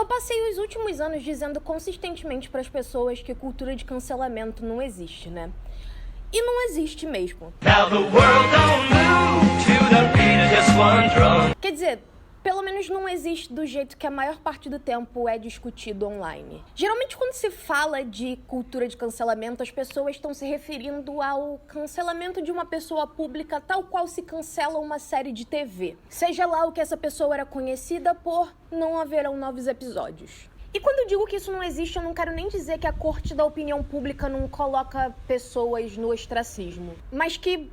Eu passei os últimos anos dizendo consistentemente para as pessoas que cultura de cancelamento não existe, né? E não existe mesmo. Now the world don't move to the beat of just one drum. Quer dizer, pelo menos não existe do jeito que a maior parte do tempo é discutido online. Geralmente, quando se fala de cultura de cancelamento, as pessoas estão se referindo ao cancelamento de uma pessoa pública tal qual se cancela uma série de TV. Seja lá o que essa pessoa era conhecida por, não haverão novos episódios. E quando eu digo que isso não existe, eu não quero nem dizer que a corte da opinião pública não coloca pessoas no ostracismo. Mas que,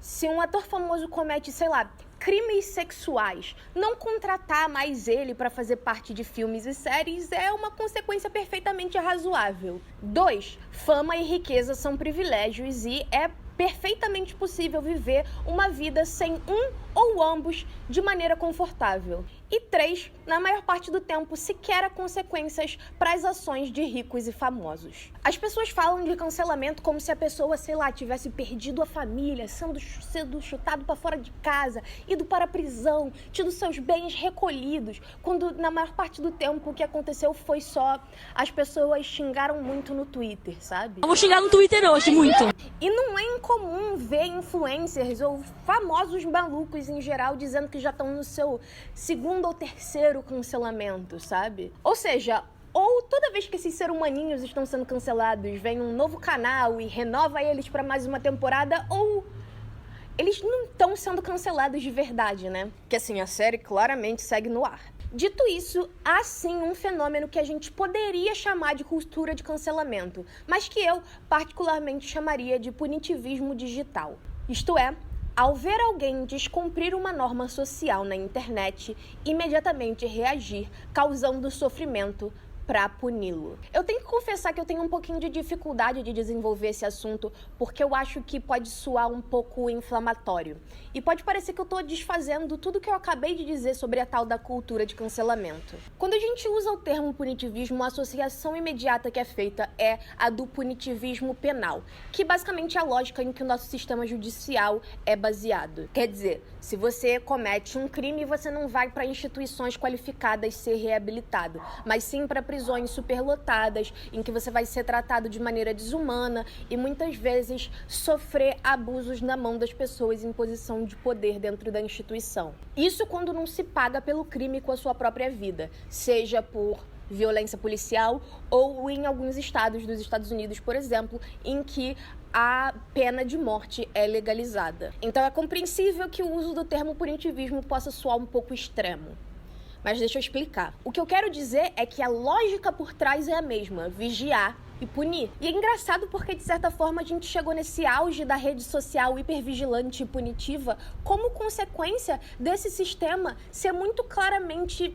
se um ator famoso comete, sei lá, crimes sexuais, não contratar mais ele para fazer parte de filmes e séries é uma consequência perfeitamente razoável. 2, fama e riqueza são privilégios e é perfeitamente possível viver uma vida sem um ou ambos de maneira confortável. E 3, na maior parte do tempo, sequer há consequências para as ações de ricos e famosos. As pessoas falam de cancelamento como se a pessoa, sei lá, tivesse perdido a família, sendo chutado para fora de casa, ido para a prisão, tido seus bens recolhidos, quando na maior parte do tempo o que aconteceu foi só as pessoas xingaram muito no Twitter, sabe? Eu vou xingar no Twitter hoje, muito. E não é incomum ver influencers ou famosos malucos em geral dizendo que já estão no seu segundo ou terceiro cancelamento, sabe? Ou seja, ou toda vez que esses seres humaninhos estão sendo cancelados, vem um novo canal e renova eles para mais uma temporada, ou eles não estão sendo cancelados de verdade, né? Que assim, a série claramente segue no ar. Dito isso, há sim um fenômeno que a gente poderia chamar de cultura de cancelamento, mas que eu particularmente chamaria de punitivismo digital. Isto é, ao ver alguém descumprir uma norma social na internet, imediatamente reagir, causando sofrimento para puni-lo. Eu tenho que confessar que eu tenho um pouquinho de dificuldade de desenvolver esse assunto, porque eu acho que pode soar um pouco inflamatório. E pode parecer que eu estou desfazendo tudo que eu acabei de dizer sobre a tal da cultura de cancelamento. Quando a gente usa o termo punitivismo, a associação imediata que é feita é a do punitivismo penal, que basicamente é a lógica em que o nosso sistema judicial é baseado. Quer dizer, se você comete um crime, você não vai para instituições qualificadas ser reabilitado, mas sim para prisões superlotadas, em que você vai ser tratado de maneira desumana e muitas vezes sofrer abusos na mão das pessoas em posição de poder dentro da instituição. Isso quando não se paga pelo crime com a sua própria vida, seja por violência policial ou em alguns estados dos Estados Unidos, por exemplo, em que a pena de morte é legalizada. Então é compreensível que o uso do termo punitivismo possa soar um pouco extremo. Mas deixa eu explicar. O que eu quero dizer é que a lógica por trás é a mesma, vigiar e punir. E é engraçado porque, de certa forma, a gente chegou nesse auge da rede social hipervigilante e punitiva como consequência desse sistema ser muito claramente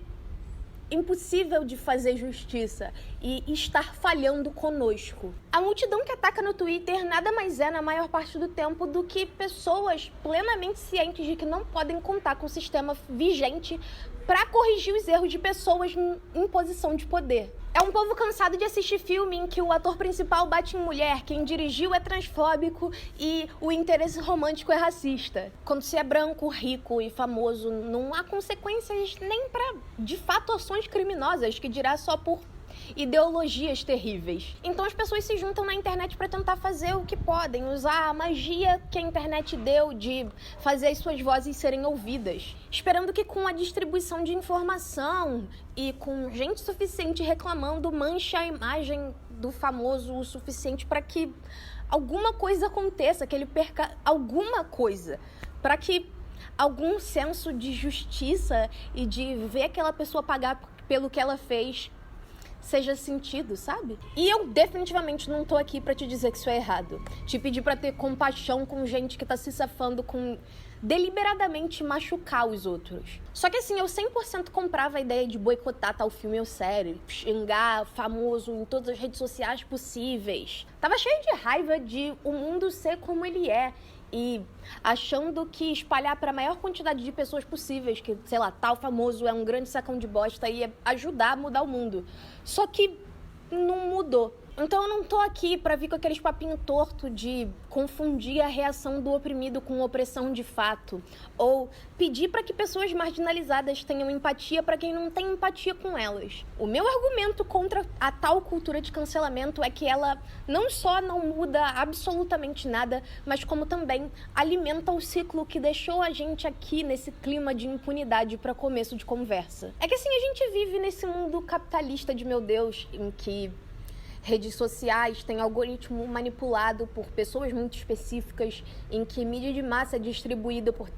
impossível de fazer justiça e estar falhando conosco. A multidão que ataca no Twitter nada mais é, na maior parte do tempo, do que pessoas plenamente cientes de que não podem contar com o sistema vigente para corrigir os erros de pessoas em posição de poder. É um povo cansado de assistir filme em que o ator principal bate em mulher, quem dirigiu é transfóbico e o interesse romântico é racista. Quando se é branco, rico e famoso, não há consequências nem para, de fato, ações criminosas, que dirá só por ideologias terríveis. Então as pessoas se juntam na internet para tentar fazer o que podem, usar a magia que a internet deu de fazer as suas vozes serem ouvidas, esperando que com a distribuição de informação e com gente suficiente reclamando, manche a imagem do famoso o suficiente para que alguma coisa aconteça, que ele perca alguma coisa, para que algum senso de justiça e de ver aquela pessoa pagar pelo que ela fez seja sentido, sabe? E eu definitivamente não tô aqui pra te dizer que isso é errado. Te pedir pra ter compaixão com gente que tá se safando com deliberadamente machucar os outros. Só que assim, eu 100% comprava a ideia de boicotar tal filme ou série, xingar famoso em todas as redes sociais possíveis. Tava cheio de raiva de o mundo ser como ele é. E achando que espalhar para a maior quantidade de pessoas possíveis, que, sei lá, tal famoso é um grande sacão de bosta, ia ajudar a mudar o mundo. Só que não mudou. Então eu não tô aqui pra vir com aqueles papinho torto de confundir a reação do oprimido com opressão de fato, ou pedir pra que pessoas marginalizadas tenham empatia pra quem não tem empatia com elas. O meu argumento contra a tal cultura de cancelamento é que ela não só não muda absolutamente nada, mas como também alimenta o ciclo que deixou a gente aqui nesse clima de impunidade para começo de conversa. É que assim, a gente vive nesse mundo capitalista de meu Deus, em que redes sociais têm algoritmo manipulado por pessoas muito específicas, em que mídia de massa é distribuída por,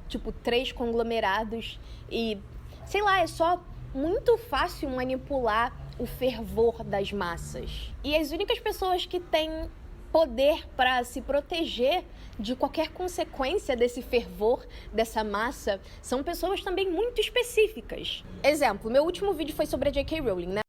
3 conglomerados e, sei lá, é só muito fácil manipular o fervor das massas. E as únicas pessoas que têm poder para se proteger de qualquer consequência desse fervor, dessa massa, são pessoas também muito específicas. Exemplo, meu último vídeo foi sobre a J.K. Rowling, né?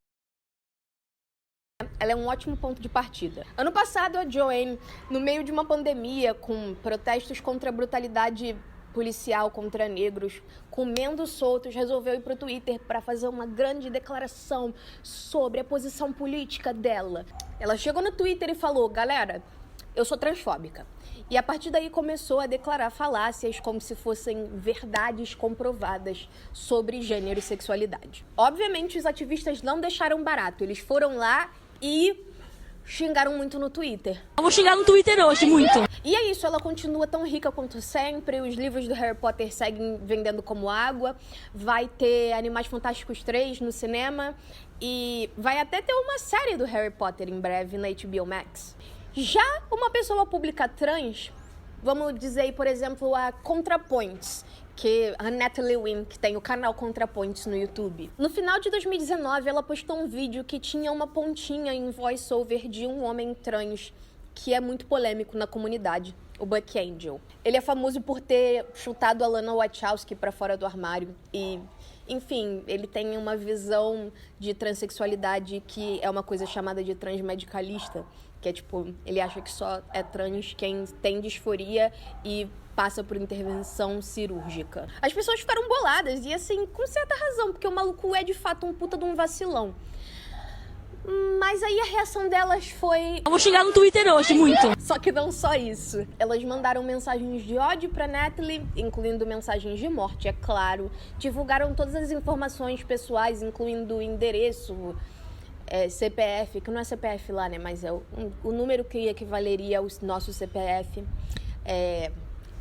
Ela é um ótimo ponto de partida. Ano passado, a Joanne, no meio de uma pandemia, com protestos contra a brutalidade policial contra negros, comendo soltos, resolveu ir pro Twitter para fazer uma grande declaração sobre a posição política dela. Ela chegou no Twitter e falou: galera, eu sou transfóbica. E a partir daí começou a declarar falácias como se fossem verdades comprovadas sobre gênero e sexualidade. Obviamente, os ativistas não deixaram barato. Eles foram lá e xingaram muito no Twitter. Eu vou xingar no Twitter hoje, muito. E é isso, ela continua tão rica quanto sempre, os livros do Harry Potter seguem vendendo como água, vai ter Animais Fantásticos 3 no cinema e vai até ter uma série do Harry Potter em breve na HBO Max. Já uma pessoa pública trans, vamos dizer aí, por exemplo, a ContraPoints, que a Natalie Wynn, que tem o canal ContraPoints no YouTube. No final de 2019, ela postou um vídeo que tinha uma pontinha em voice-over de um homem trans, que é muito polêmico na comunidade, o Buck Angel. Ele é famoso por ter chutado a Lana Wachowski pra fora do armário e, enfim, ele tem uma visão de transexualidade que é uma coisa chamada de transmedicalista, que é tipo, ele acha que só é trans quem tem disforia e passa por intervenção cirúrgica. As pessoas ficaram boladas e, assim, com certa razão, porque o maluco é de fato um puta de um vacilão. Mas aí a reação delas foi: eu vou xingar no Twitter hoje, muito. Só que não só isso. Elas mandaram mensagens de ódio pra Natalie, incluindo mensagens de morte, é claro. Divulgaram todas as informações pessoais, incluindo endereço, CPF, que não é CPF lá, né? Mas é o número que equivaleria ao nosso CPF.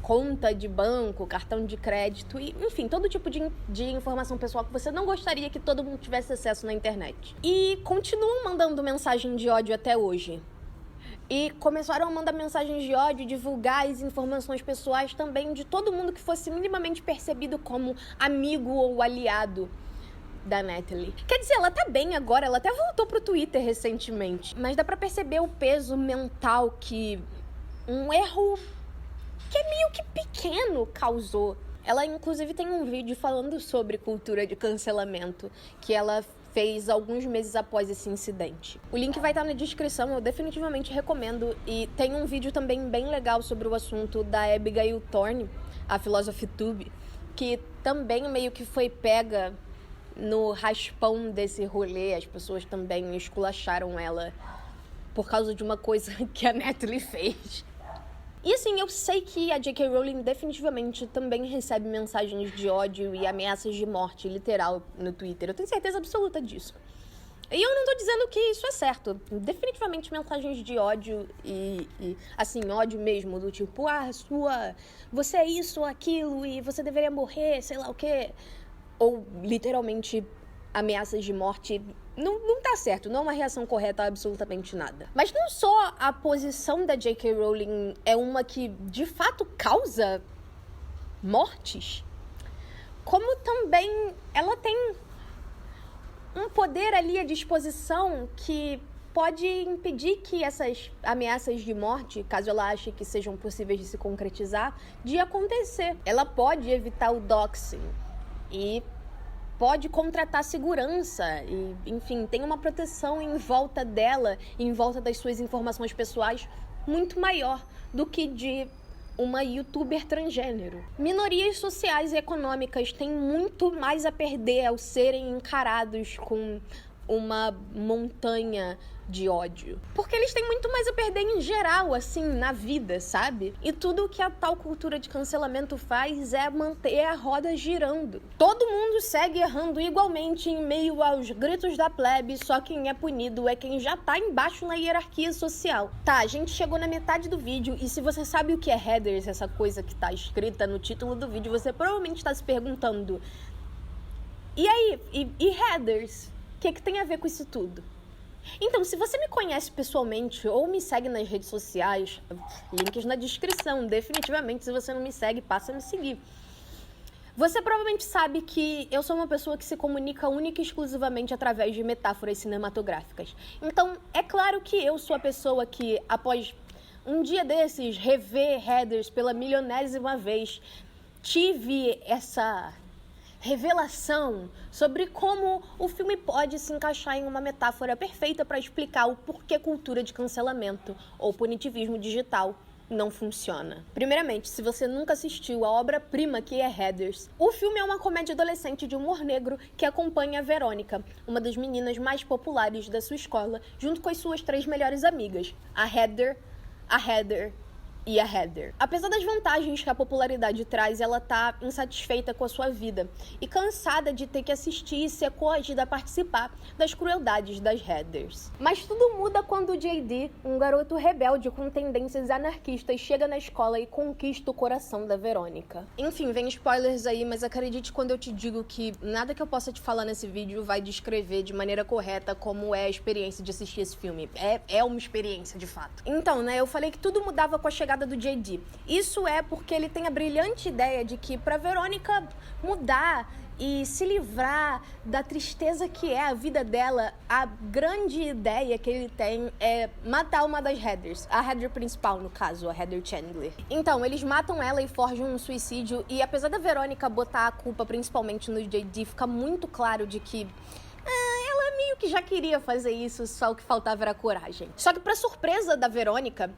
Conta de banco, cartão de crédito, e, enfim, todo tipo de informação pessoal que você não gostaria que todo mundo tivesse acesso na internet. E continuam mandando mensagem de ódio até hoje. E começaram a mandar mensagens de ódio, divulgar as informações pessoais também de todo mundo que fosse minimamente percebido como amigo ou aliado da Natalie. Quer dizer, ela tá bem agora, ela até voltou pro Twitter recentemente. Mas dá pra perceber o peso mental que um erro que é meio que pequeno causou. Ela, inclusive, tem um vídeo falando sobre cultura de cancelamento que ela fez alguns meses após esse incidente. O link vai estar na descrição, eu definitivamente recomendo. E tem um vídeo também bem legal sobre o assunto da Abigail Thorne, a PhilosophyTube, que também meio que foi pega no raspão desse rolê. As pessoas também esculacharam ela por causa de uma coisa que a Natalie fez. E assim, eu sei que a J.K. Rowling definitivamente também recebe mensagens de ódio e ameaças de morte literal no Twitter. Eu tenho certeza absoluta disso. E eu não tô dizendo que isso é certo. Definitivamente mensagens de ódio e assim, ódio mesmo, do tipo, você é isso ou aquilo e você deveria morrer, sei lá o quê. Ou literalmente ameaças de morte. Não tá certo, não é uma reação correta a absolutamente nada. Mas não só a posição da J.K. Rowling é uma que, de fato, causa mortes, como também ela tem um poder ali à disposição que pode impedir que essas ameaças de morte, caso ela ache que sejam possíveis de se concretizar, de acontecer. Ela pode evitar o doxing e pode contratar segurança e, enfim, tem uma proteção em volta dela, em volta das suas informações pessoais, muito maior do que de uma youtuber transgênero. Minorias sociais e econômicas têm muito mais a perder ao serem encarados com uma montanha de ódio. Porque eles têm muito mais a perder em geral, assim, na vida, sabe? E tudo que a tal cultura de cancelamento faz é manter a roda girando. Todo mundo segue errando igualmente em meio aos gritos da plebe, só quem é punido é quem já tá embaixo na hierarquia social. Tá, a gente chegou na metade do vídeo e se você sabe o que é headers, essa coisa que tá escrita no título do vídeo, você provavelmente tá se perguntando: e aí? E headers? O que tem a ver com isso tudo? Então, se você me conhece pessoalmente ou me segue nas redes sociais, links na descrição, definitivamente, se você não me segue, passa a me seguir. Você provavelmente sabe que eu sou uma pessoa que se comunica única e exclusivamente através de metáforas cinematográficas. Então, é claro que eu sou a pessoa que, após um dia desses, rever headers pela milionésima vez, tive essa revelação sobre como o filme pode se encaixar em uma metáfora perfeita para explicar o porquê cultura de cancelamento ou punitivismo digital não funciona. Primeiramente, se você nunca assistiu a obra-prima que é Heathers, o filme é uma comédia adolescente de humor negro que acompanha a Verônica, uma das meninas mais populares da sua escola, junto com as suas 3 melhores amigas, a Heather e a Heather. Apesar das vantagens que a popularidade traz, ela tá insatisfeita com a sua vida e cansada de ter que assistir e ser coagida a participar das crueldades das Heathers. Mas tudo muda quando o JD, um garoto rebelde com tendências anarquistas, chega na escola e conquista o coração da Verônica. Enfim, vem spoilers aí, mas acredite quando eu te digo que nada que eu possa te falar nesse vídeo vai descrever de maneira correta como é a experiência de assistir esse filme. É uma experiência, de fato. Então, né, eu falei que tudo mudava com a chegada do JD. Isso é porque ele tem a brilhante ideia de que pra Verônica mudar e se livrar da tristeza que é a vida dela, a grande ideia que ele tem é matar uma das Heathers, a Heather principal, no caso, a Heather Chandler. Então, eles matam ela e forjam um suicídio, e apesar da Verônica botar a culpa principalmente no JD, fica muito claro de que ela meio que já queria fazer isso, só o que faltava era coragem. Só que pra surpresa da Verônica,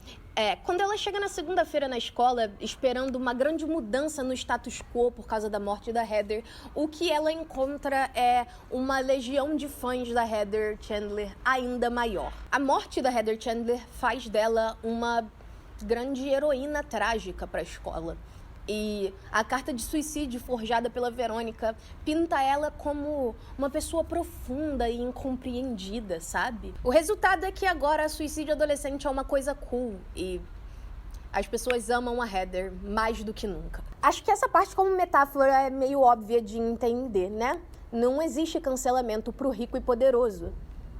quando ela chega na segunda-feira na escola, esperando uma grande mudança no status quo por causa da morte da Heather, o que ela encontra é uma legião de fãs da Heather Chandler ainda maior. A morte da Heather Chandler faz dela uma grande heroína trágica pra escola. E a carta de suicídio forjada pela Verônica pinta ela como uma pessoa profunda e incompreendida, sabe? O resultado é que agora suicídio adolescente é uma coisa cool e as pessoas amam a Heather mais do que nunca. Acho que essa parte como metáfora é meio óbvia de entender, né? Não existe cancelamento pro rico e poderoso.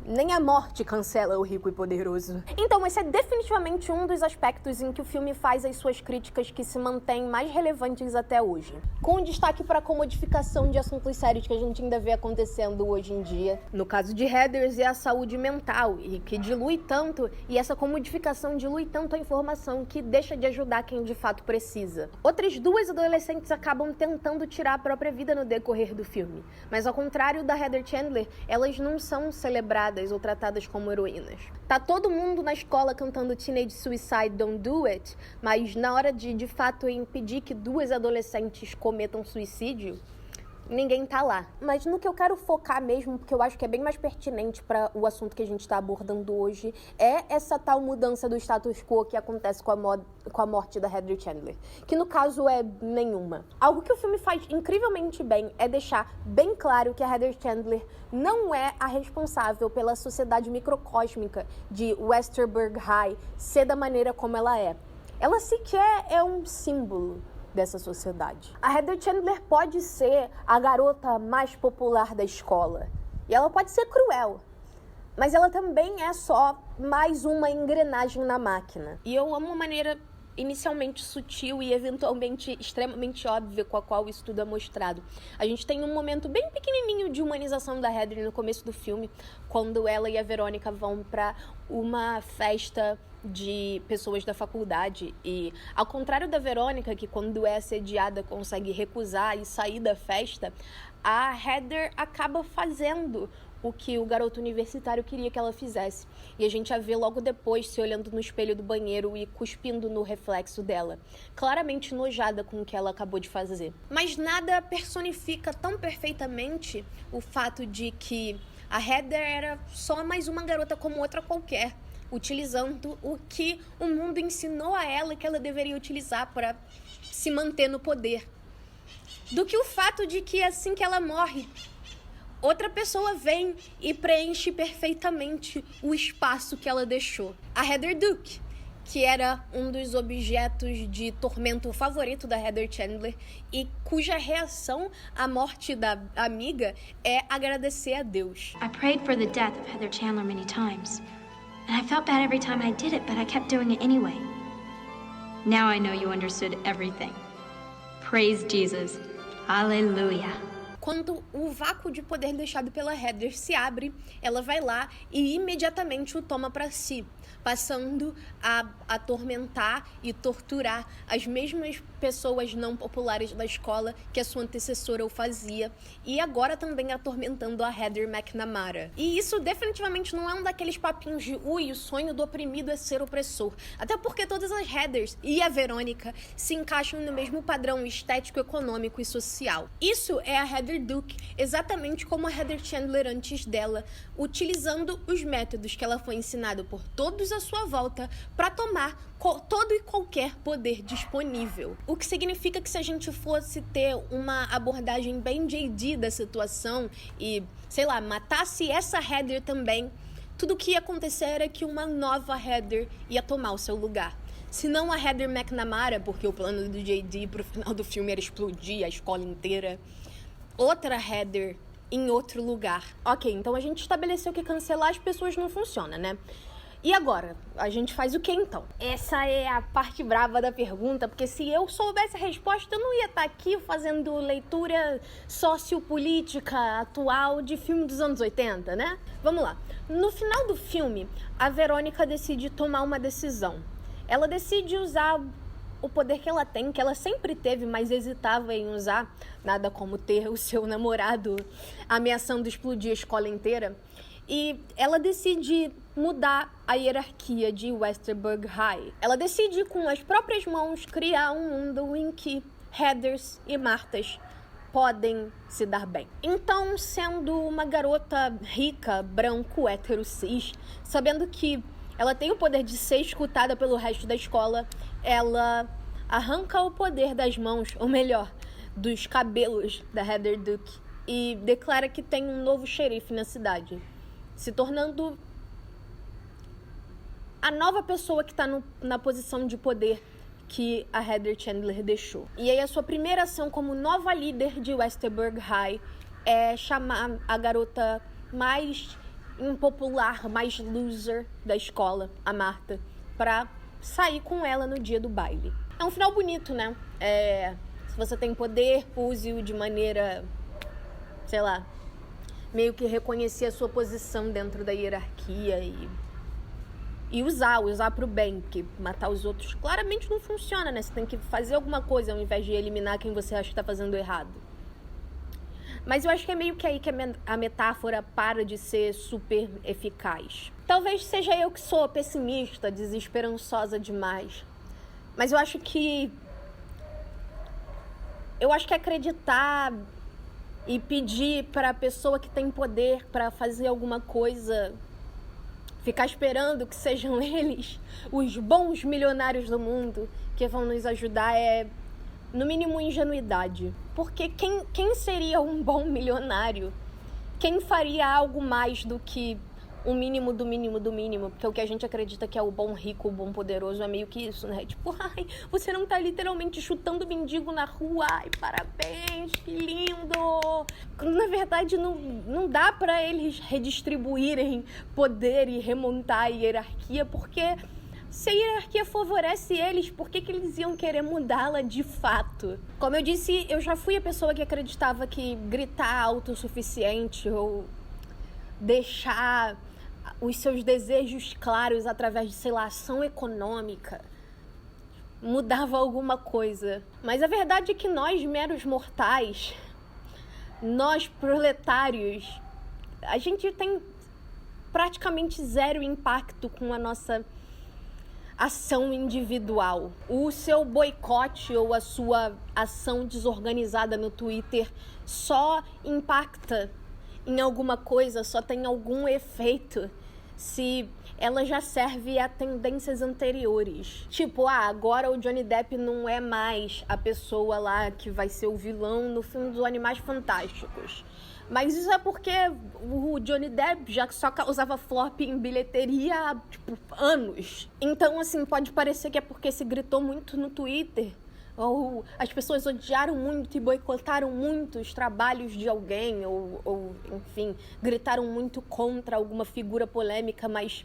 Nem a morte cancela o rico e poderoso. Então, esse é definitivamente um dos aspectos em que o filme faz as suas críticas que se mantêm mais relevantes até hoje. Com destaque para a comodificação de assuntos sérios que a gente ainda vê acontecendo hoje em dia. No caso de Heathers, é a saúde mental, e que dilui tanto, e essa comodificação dilui tanto a informação que deixa de ajudar quem de fato precisa. Outras 2 adolescentes acabam tentando tirar a própria vida no decorrer do filme. Mas ao contrário da Heather Chandler, elas não são celebradas ou tratadas como heroínas. Tá todo mundo na escola cantando Teenage Suicide Don't Do It, mas na hora de fato impedir que 2 adolescentes cometam suicídio, ninguém tá lá. Mas no que eu quero focar mesmo, porque eu acho que é bem mais pertinente para o assunto que a gente tá abordando hoje, é essa tal mudança do status quo que acontece com a morte da Heather Chandler, que no caso é nenhuma. Algo que o filme faz incrivelmente bem é deixar bem claro que a Heather Chandler não é a responsável pela sociedade microcósmica de Westerberg High ser da maneira como ela é. Ela sequer é um símbolo dessa sociedade. A Heather Chandler pode ser a garota mais popular da escola. E ela pode ser cruel. Mas ela também é só mais uma engrenagem na máquina. E eu amo a maneira inicialmente sutil e eventualmente extremamente óbvia com a qual isso tudo é mostrado. A gente tem um momento bem pequenininho de humanização da Heather no começo do filme, quando ela e a Verônica vão pra uma festa de pessoas da faculdade e, ao contrário da Verônica, que quando é assediada consegue recusar e sair da festa, a Heather acaba fazendo o que o garoto universitário queria que ela fizesse. E a gente a vê logo depois se olhando no espelho do banheiro e cuspindo no reflexo dela, claramente enojada com o que ela acabou de fazer. Mas nada personifica tão perfeitamente o fato de que A Heather era só mais uma garota como outra qualquer, utilizando o que o mundo ensinou a ela que ela deveria utilizar para se manter no poder. Do que o fato de que assim que ela morre, outra pessoa vem e preenche perfeitamente o espaço que ela deixou. A Heather Duke, que era um dos objetos de tormento favorito da Heather Chandler e cuja reação à morte da amiga é agradecer a Deus. I prayed for the death of Heather Chandler many times, and I felt bad every time I did it, but I kept doing it anyway. Now I know you understood everything. Praise Jesus. Hallelujah. Quando o vácuo de poder deixado pela Heather se abre, ela vai lá e imediatamente o toma para si, passando a atormentar e torturar as mesmas pessoas não populares da escola que a sua antecessora o fazia, e agora também atormentando a Heather McNamara. E isso definitivamente não é um daqueles papinhos de o sonho do oprimido é ser opressor, até porque todas as Heathers e a Verônica se encaixam no mesmo padrão estético, econômico e social. Isso é a Heather Duke, exatamente como a Heather Chandler antes dela, utilizando os métodos que ela foi ensinada por todos à sua volta para tomar todo e qualquer poder disponível. O que significa que se a gente fosse ter uma abordagem bem JD da situação e, sei lá, matasse essa Heather também, tudo o que ia acontecer era que uma nova Heather ia tomar o seu lugar. Se não a Heather McNamara, porque o plano do JD pro final do filme era explodir a escola inteira, outra Heather em outro lugar. Ok, então a gente estabeleceu que cancelar as pessoas não funciona, né? E agora? A gente faz o que então? Essa é a parte brava da pergunta, porque se eu soubesse a resposta, eu não ia estar aqui fazendo leitura sociopolítica atual de filme dos anos 80, né? Vamos lá. No final do filme, a Verônica decide tomar uma decisão. Ela decide usar o poder que ela tem, que ela sempre teve, mas hesitava em usar, nada como ter o seu namorado ameaçando explodir a escola inteira. E ela decide mudar a hierarquia de Westerburg High. Ela decide, com as próprias mãos, criar um mundo em que Heathers e Martas podem se dar bem. Então, sendo uma garota rica, branco, hétero, cis, sabendo que ela tem o poder de ser escutada pelo resto da escola, ela arranca o poder das mãos, ou melhor, dos cabelos da Heather Duke, e declara que tem um novo xerife na cidade, se tornando a nova pessoa que está na posição de poder que a Heather Chandler deixou. E aí a sua primeira ação como nova líder de Westerburg High é chamar a garota mais impopular, mais loser da escola, a Marta, para sair com ela no dia do baile. É um final bonito, né? Se você tem poder, use-o de maneira, sei lá, meio que reconhecer a sua posição dentro da hierarquia e usar pro bem, porque matar os outros claramente não funciona, né? Você tem que fazer alguma coisa ao invés de eliminar quem você acha que tá fazendo errado. Mas eu acho que é meio que aí que a metáfora para de ser super eficaz. Talvez seja eu que sou pessimista, desesperançosa demais. Mas eu acho que acreditar e pedir para a pessoa que tem poder para fazer alguma coisa, ficar esperando que sejam eles os bons milionários do mundo que vão nos ajudar, é, no mínimo, ingenuidade. Porque quem seria um bom milionário? Quem faria algo mais do que o mínimo do mínimo do mínimo? Porque o que a gente acredita que é o bom rico, o bom poderoso, é meio que isso, né? Tipo, ai, você não tá literalmente chutando mendigo na rua, ai, parabéns, que lindo! Quando, na verdade, não dá pra eles redistribuírem poder e remontar a hierarquia, porque se a hierarquia favorece eles, por que eles iam querer mudá-la de fato? Como eu disse, eu já fui a pessoa que acreditava que gritar alto o suficiente ou deixar os seus desejos claros através de, sei lá, ação econômica mudava alguma coisa. Mas a verdade é que nós, meros mortais, nós proletários, a gente tem praticamente zero impacto com a nossa ação individual. O seu boicote ou a sua ação desorganizada no Twitter só impacta em alguma coisa só tem algum efeito se ela já serve a tendências anteriores. Tipo, agora o Johnny Depp não é mais a pessoa lá que vai ser o vilão no filme dos Animais Fantásticos. Mas isso é porque o Johnny Depp já só causava flop em bilheteria há, tipo, anos. Então, assim, pode parecer que é porque se gritou muito no Twitter, ou as pessoas odiaram muito e boicotaram muito os trabalhos de alguém, ou enfim, gritaram muito contra alguma figura polêmica, mas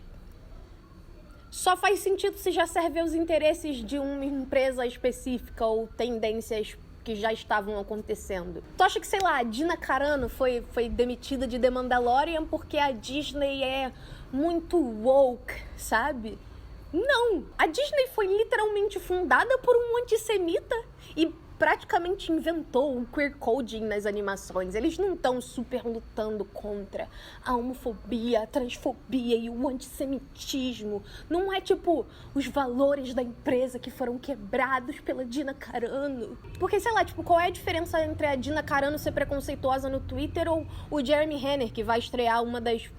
só faz sentido se já serve aos interesses de uma empresa específica ou tendências que já estavam acontecendo. Tu acha que, sei lá, a Gina Carano foi demitida de The Mandalorian porque a Disney é muito woke, sabe? Não! A Disney foi literalmente fundada por um antissemita e praticamente inventou o queer coding nas animações. Eles não estão super lutando contra a homofobia, a transfobia e o antissemitismo. Não é tipo os valores da empresa que foram quebrados pela Gina Carano. Porque, sei lá, tipo, qual é a diferença entre a Gina Carano ser preconceituosa no Twitter ou o Jeremy Renner, que vai estrear uma das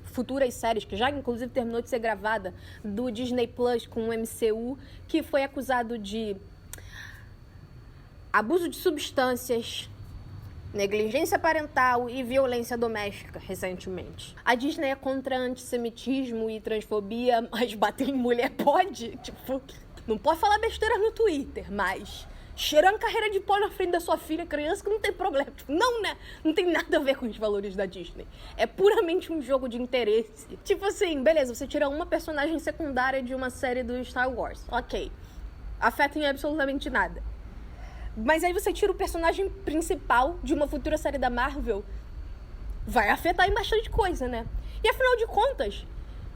futuras séries, que já inclusive terminou de ser gravada, do Disney Plus com o MCU, que foi acusado de abuso de substâncias, negligência parental e violência doméstica, recentemente. A Disney é contra antissemitismo e transfobia, mas bater em mulher pode? Tipo, não pode falar besteira no Twitter, mas cheirando carreira de pó na frente da sua filha, criança, que não tem problema. Tipo, não, né? Não tem nada a ver com os valores da Disney. É puramente um jogo de interesse. Tipo assim, beleza, você tira uma personagem secundária de uma série do Star Wars. Ok. Afeta em absolutamente nada. Mas aí você tira o personagem principal de uma futura série da Marvel. Vai afetar em bastante coisa, né? E afinal de contas,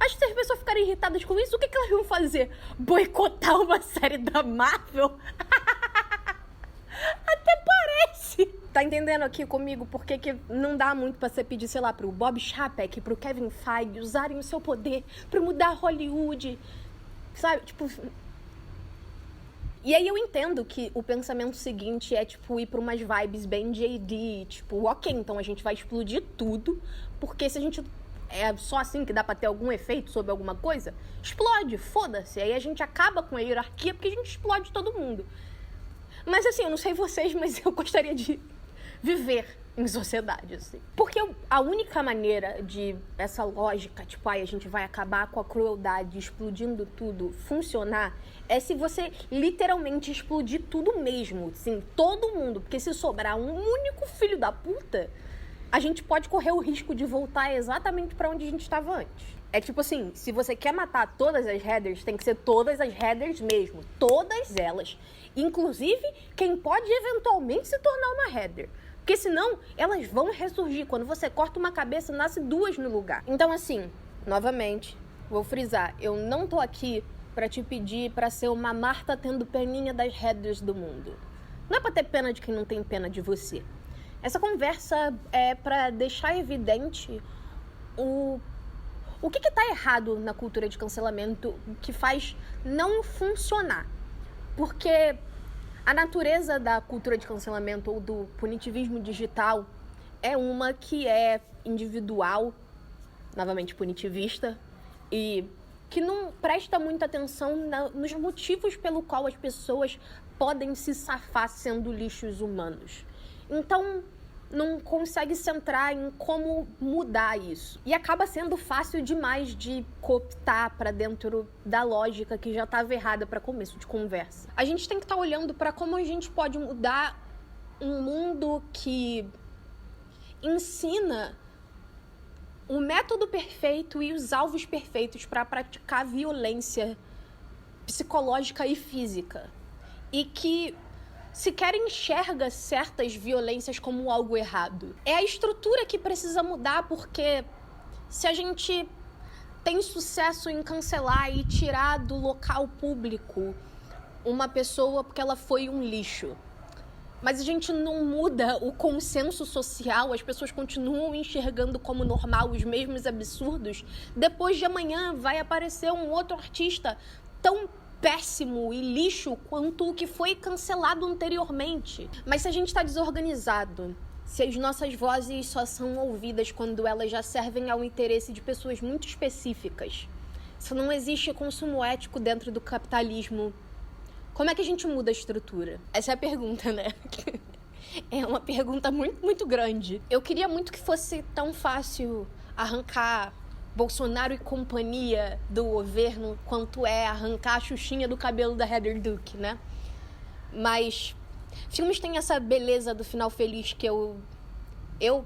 acho que se as pessoas ficarem irritadas com isso, o que elas vão fazer? Boicotar uma série da Marvel? Até parece. Tá entendendo aqui comigo porque que não dá muito pra você pedir, sei lá, pro Bob Chapek, pro Kevin Feige usarem o seu poder pra mudar Hollywood, sabe? Tipo... E aí eu entendo que o pensamento seguinte é, tipo, ir pra umas vibes bem JD, tipo, ok, então a gente vai explodir tudo, porque se a gente... é só assim que dá pra ter algum efeito sobre alguma coisa, explode, foda-se. Aí a gente acaba com a hierarquia porque a gente explode todo mundo. Mas assim, eu não sei vocês, mas eu gostaria de viver em sociedade, assim. Porque a única maneira de essa lógica, tipo, a gente vai acabar com a crueldade explodindo tudo, funcionar, é se você literalmente explodir tudo mesmo, assim, todo mundo. Porque se sobrar um único filho da puta, a gente pode correr o risco de voltar exatamente pra onde a gente estava antes. É tipo assim, se você quer matar todas as headers, tem que ser todas as headers mesmo. Todas elas. Inclusive, quem pode eventualmente se tornar uma header. Porque senão, elas vão ressurgir. Quando você corta uma cabeça, nasce duas no lugar. Então assim, novamente, vou frisar. Eu não tô aqui pra te pedir pra ser uma Marta tendo peninha das headers do mundo. Não é pra ter pena de quem não tem pena de você. Essa conversa é pra deixar evidente o que tá errado na cultura de cancelamento que faz não funcionar. Porque a natureza da cultura de cancelamento ou do punitivismo digital é uma que é individual, novamente punitivista, e que não presta muita atenção nos motivos pelo qual as pessoas podem se safar sendo lixos humanos. Então, não consegue centrar em como mudar isso. E acaba sendo fácil demais de cooptar para dentro da lógica que já estava errada para começo de conversa. A gente tem que estar olhando para como a gente pode mudar um mundo que ensina o método perfeito e os alvos perfeitos para praticar violência psicológica e física. E que sequer enxerga certas violências como algo errado. É a estrutura que precisa mudar, porque se a gente tem sucesso em cancelar e tirar do local público uma pessoa porque ela foi um lixo, mas a gente não muda o consenso social, as pessoas continuam enxergando como normal os mesmos absurdos, depois de amanhã vai aparecer um outro artista tão péssimo e lixo quanto o que foi cancelado anteriormente. Mas se a gente tá desorganizado, se as nossas vozes só são ouvidas quando elas já servem ao interesse de pessoas muito específicas, se não existe consumo ético dentro do capitalismo, como é que a gente muda a estrutura? Essa é a pergunta, né? É uma pergunta muito, muito grande. Eu queria muito que fosse tão fácil arrancar Bolsonaro e companhia do governo quanto é arrancar a xuxinha do cabelo da Heather Duke, né? Mas filmes têm essa beleza do final feliz que eu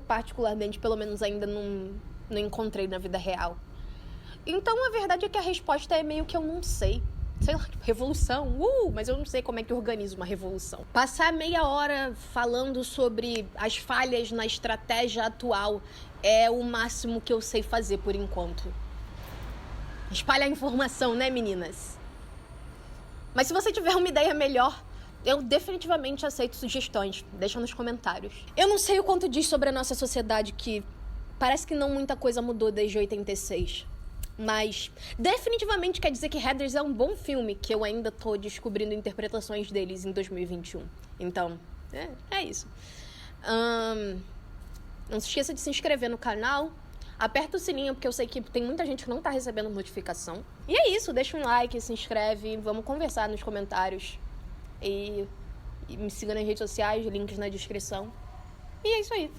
particularmente, pelo menos ainda não encontrei na vida real. Então, a verdade é que a resposta é meio que eu não sei. Sei lá, tipo, revolução, mas eu não sei como é que organiza uma revolução. Passar meia hora falando sobre as falhas na estratégia atual é o máximo que eu sei fazer por enquanto. Espalhar informação, né, meninas? Mas se você tiver uma ideia melhor, eu definitivamente aceito sugestões. Deixa nos comentários. Eu não sei o quanto diz sobre a nossa sociedade, que parece que não muita coisa mudou desde 86. Mas definitivamente quer dizer que Heathers é um bom filme, que eu ainda tô descobrindo interpretações deles em 2021. Então, é isso. Não se esqueça de se inscrever no canal. Aperta o sininho, porque eu sei que tem muita gente que não tá recebendo notificação. E é isso, deixa um like, se inscreve, vamos conversar nos comentários. E me siga nas redes sociais, links na descrição. E é isso aí.